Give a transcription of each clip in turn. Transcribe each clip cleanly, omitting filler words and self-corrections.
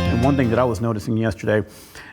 And one thing that I was noticing yesterday,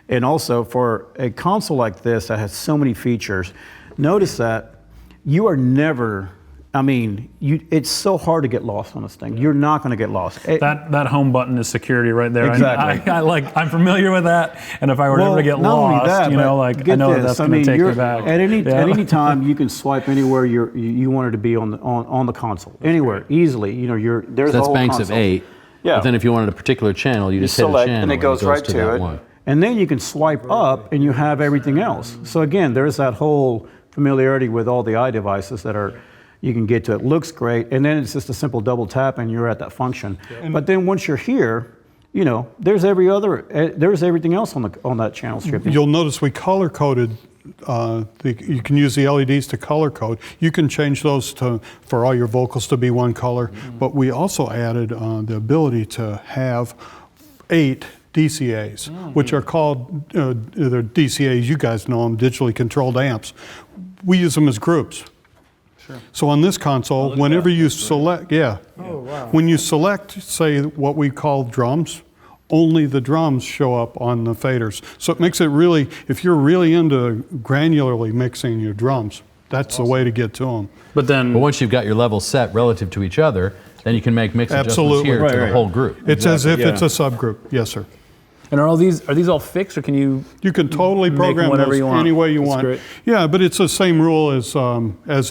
and also for a console like this that has so many features, notice that you are never, I mean, it's so hard to get lost on this thing. You're not going to get lost. That home button is security right there. Exactly. I'm familiar with that, and if I were ever to get lost, that, you know, like I know that's going to take me back. At any time, you can swipe anywhere you wanted to be on the console, anywhere easily. You know, there's so a that's whole banks console. of 8. Yeah. But then if you wanted a particular channel, you just hit a select, channel and it goes right to that it. one. And then you can swipe up, and you have everything else. So again, there's that whole familiarity with all the iDevices that are. You can get to it. Looks great, and then it's just a simple double tap, and you're at that function. Yeah. But then once you're here, you know, there's everything else on that channel strip. You'll notice we color coded. You can use the LEDs to color code. You can change those for all your vocals to be one color. But we also added the ability to have 8 DCAs, which are called they're DCAs. You guys know them, digitally controlled amps. We use them as groups. Sure. So on this console, whenever you select, when you select, say, what we call drums, only the drums show up on the faders. So it makes it really, if you're really into granularly mixing your drums, that's the way to get to them. But once you've got your levels set relative to each other, then you can make mix adjustments here to the whole group. It's as if it's a subgroup. Yes, sir. And are these all fixed, or can you? You can totally program those any way you want. Great. Yeah, but it's the same rule as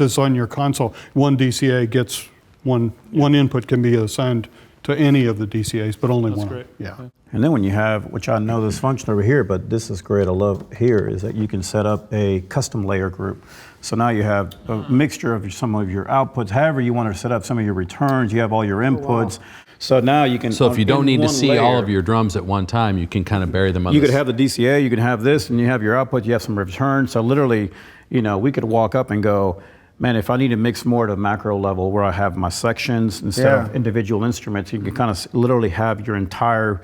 is on your console. One DCA gets one input can be assigned to any of the DCAs, but only one. Great. Yeah. And then when you have, which I know this function over here, but this is great, I love here, is that you can set up a custom layer group. So now you have a mixture of some of your outputs, however you want to set up some of your returns, you have all your inputs. Wow. So now you can. So if you don't need to see all of your drums at one time, you can kind of bury them on. You could have the DCA, you can have this, and you have your output, you have some returns. So literally, you know, we could walk up and go, man, if I need to mix more to the macro level where I have my sections instead of individual instruments, you can kind of literally have your entire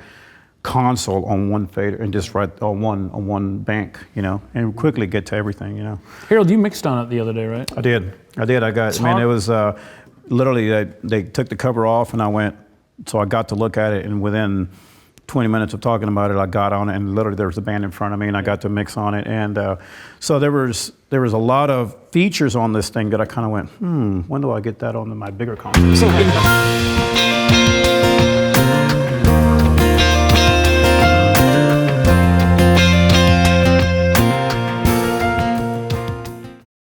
console on one fader and just write on one bank, you know, and quickly get to everything, you know. Harold, you mixed on it the other day, right? I did. It was literally they took the cover off and I went. So I got to look at it, and within 20 minutes of talking about it, I got on it, and literally there was a band in front of me, and I got to mix on it. And so there was a lot of features on this thing that I kind of went, when do I get that on my bigger console?